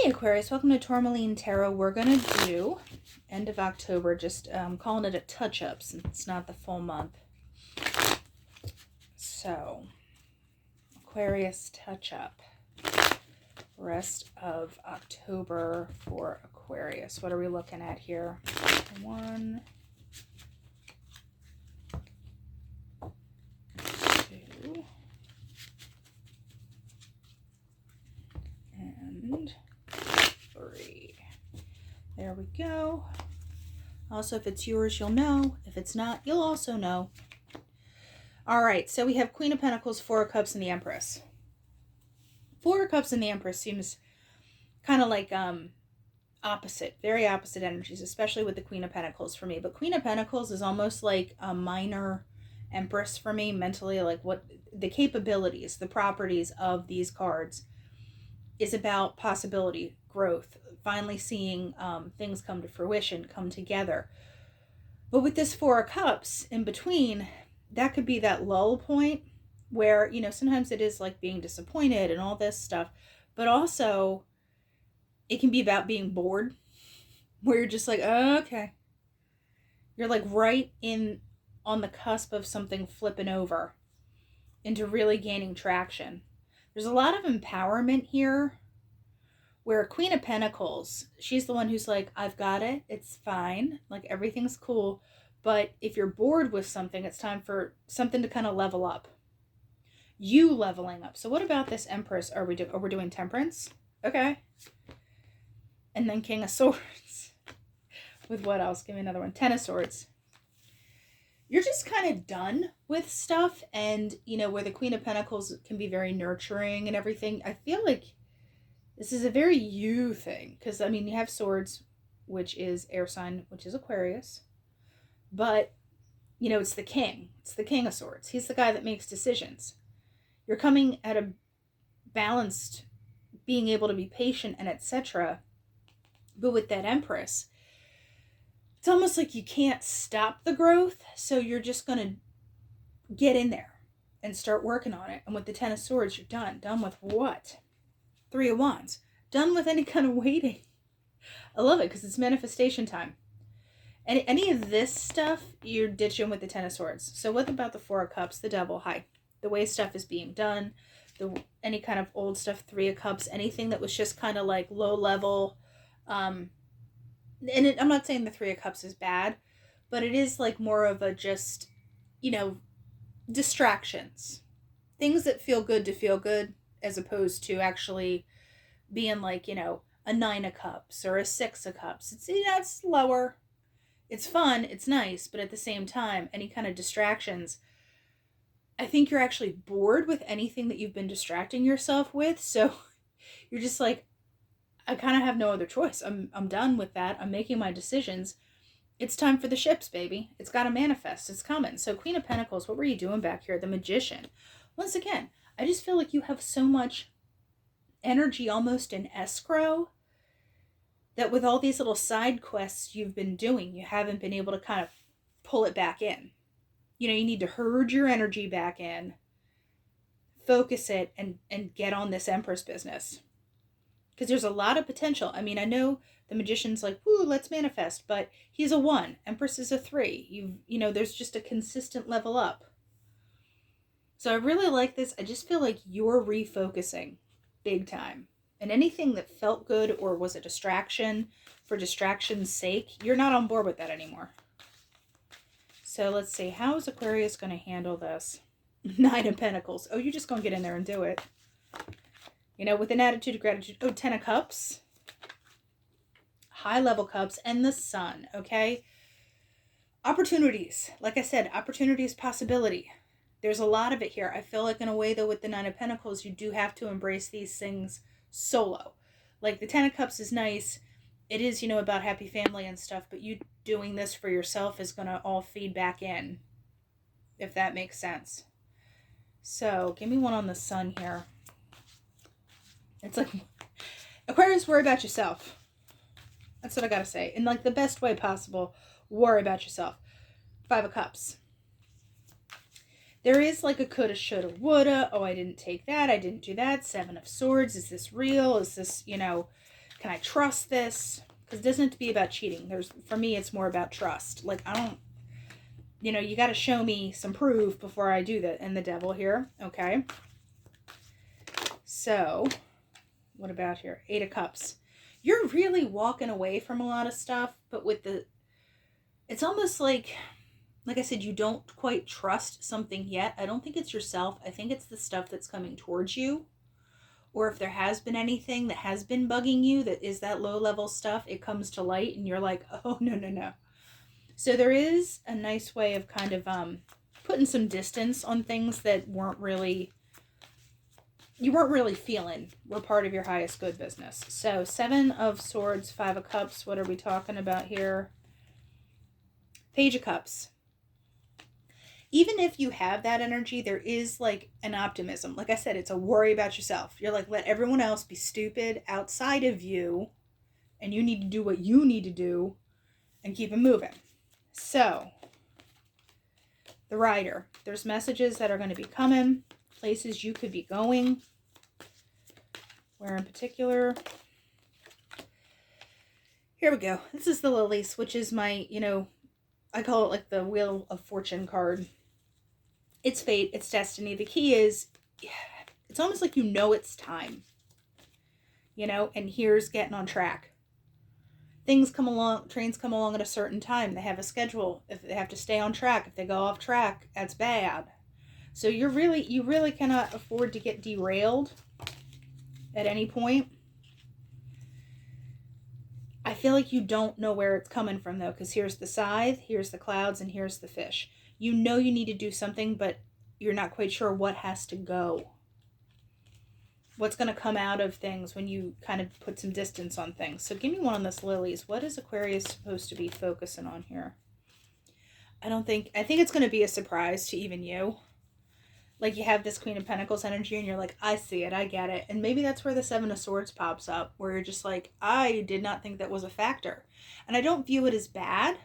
Hey Aquarius, welcome to Tourmaline Tarot. We're going to do end of October, just calling it a touch-up since it's not the full month. So, Aquarius touch-up. Rest of October for Aquarius. What are we looking at here? 1, 2, and 3. There we go. Also, if it's yours, you'll know. If it's not, you'll also know. All right, so we have Queen of Pentacles, Four of Cups, and the Empress. Four of Cups and the Empress seems kind of like opposite, very opposite energies, especially with the Queen of Pentacles for me. But Queen of Pentacles is almost like a minor Empress for me mentally, like what the capabilities, the properties of these cards is about possibility, growth, finally seeing things come to fruition, come together. But with this Four of Cups in between, that could be that lull point where, you know, sometimes it is like being disappointed and all this stuff, but also it can be about being bored, where you're just like, oh, okay. You're like right in on the cusp of something flipping over into really gaining traction. There's a lot of empowerment here, where Queen of Pentacles, she's the one who's like, I've got it, it's fine, like everything's cool. But if you're bored with something, it's time for something to kind of level up. You leveling up. So what about this Empress? Are we doing Temperance? Okay. And then King of Swords. With what else? Give me another one. Ten of Swords. You're just kind of done with stuff. And, you know, where the Queen of Pentacles can be very nurturing and everything. I feel like this is a very you thing. Because, I mean, you have Swords, which is air sign, which is Aquarius. But, you know, it's the king. It's the King of Swords. He's the guy that makes decisions. You're coming at a balanced, being able to be patient and etc. But with that Empress, it's almost like you can't stop the growth. So you're just going to get in there and start working on it. And with the Ten of Swords, you're done. Done with what? Three of Wands. Done with any kind of waiting. I love it because it's manifestation time. And any of this stuff, you're ditching with the Ten of Swords. So what about the Four of Cups, the Devil? Hi. The way stuff is being done, any kind of old stuff, Three of Cups, anything that was just kind of like low level. I'm not saying the Three of Cups is bad, but it is like more of a just, you know, distractions. Things that feel good to feel good, as opposed to actually being like, you know, a Nine of Cups or a Six of Cups. It's, you know, it's lower. It's fun, it's nice, but at the same time, any kind of distractions, I think you're actually bored with anything that you've been distracting yourself with. So you're just like, I kind of have no other choice. I'm done with that. I'm making my decisions. It's time for the ships, baby. It's got to manifest. It's coming. So Queen of Pentacles, what were you doing back here? The Magician. Once again, I just feel like you have so much energy almost in escrow that with all these little side quests you've been doing, you haven't been able to kind of pull it back in. You know, you need to herd your energy back in, focus it, and get on this Empress business. Because there's a lot of potential. I mean, I know the Magician's like, woo, let's manifest, but he's a 1. Empress is a 3. You know, there's just a consistent level up. So I really like this. I just feel like you're refocusing big time. And anything that felt good or was a distraction for distraction's sake, you're not on board with that anymore. So let's see. How is Aquarius going to handle this? 9 of Pentacles. Oh, you're just going to get in there and do it. You know, with an attitude of gratitude. Oh, 10 of Cups. High level cups and the Sun. Okay. Opportunities. Like I said, opportunities, possibility. There's a lot of it here. I feel like in a way, though, with the 9 of Pentacles, you do have to embrace these things solo. Like the 10 of Cups is nice. It is, you know, about happy family and stuff, but you doing this for yourself is going to all feed back in, if that makes sense. So give me one on the Sun here. It's like, Aquarius, worry about yourself. That's what I got to say. In like the best way possible, worry about yourself. 5 of Cups. There is like a coulda, shoulda, woulda. Oh, I didn't take that. I didn't do that. 7 of Swords. Is this real? Is this, you know, can I trust this? Because it doesn't have to be about cheating. For me, it's more about trust. Like, I don't, you got to show me some proof before I do that. And the devil here, okay. So, what about here? 8 of Cups. You're really walking away from a lot of stuff, but it's almost like I said, you don't quite trust something yet. I don't think it's yourself. I think it's the stuff that's coming towards you. Or if there has been anything that has been bugging you that is that low level stuff, it comes to light and you're like, oh, no. So there is a nice way of kind of putting some distance on things that you weren't really feeling were part of your highest good business. So 7 of Swords, 5 of Cups. What are we talking about here? Page of Cups. Even if you have that energy, there is like an optimism. Like I said, it's a worry about yourself. You're like, let everyone else be stupid outside of you, and you need to do what you need to do and keep it moving. So, the Rider. There's messages that are going to be coming, places you could be going. Where in particular? Here we go. This is the Lilies, which is my, I call it like the Wheel of Fortune card. It's fate, it's destiny. The key is, it's almost like it's time. And here's getting on track. Things come along, trains come along at a certain time. They have a schedule. If they have to stay on track, if they go off track, that's bad. So you really cannot afford to get derailed at any point. I feel like you don't know where it's coming from, though, because here's the Scythe, here's the Clouds, and here's the Fish. You need to do something, but you're not quite sure what has to go. What's going to come out of things when you kind of put some distance on things. So give me one on this Lilies. What is Aquarius supposed to be focusing on here? I think it's going to be a surprise to even you. Like you have this Queen of Pentacles energy and you're like, I see it, I get it. And maybe that's where the 7 of Swords pops up, where you're just like, I did not think that was a factor. And I don't view it as bad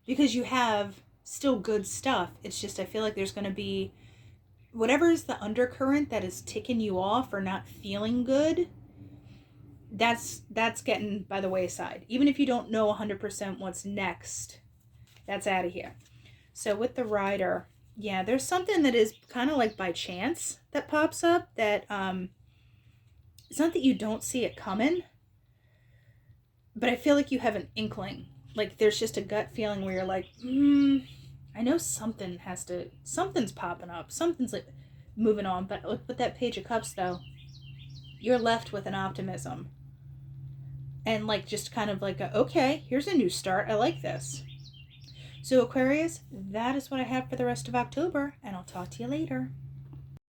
because you have still good stuff. It's just, I feel like there's going to be whatever is the undercurrent that is ticking you off or not feeling good. That's getting by the wayside. Even if you don't know 100% what's next, that's out of here. So with the Rider, yeah, there's something that is kind of like by chance that pops up that it's not that you don't see it coming, but I feel like you have an inkling. Like there's just a gut feeling where you're like, I know something's popping up. Something's like moving on. But with that Page of Cups, though, you're left with an optimism. And like just kind of like, okay, here's a new start. I like this. So Aquarius, that is what I have for the rest of October. And I'll talk to you later.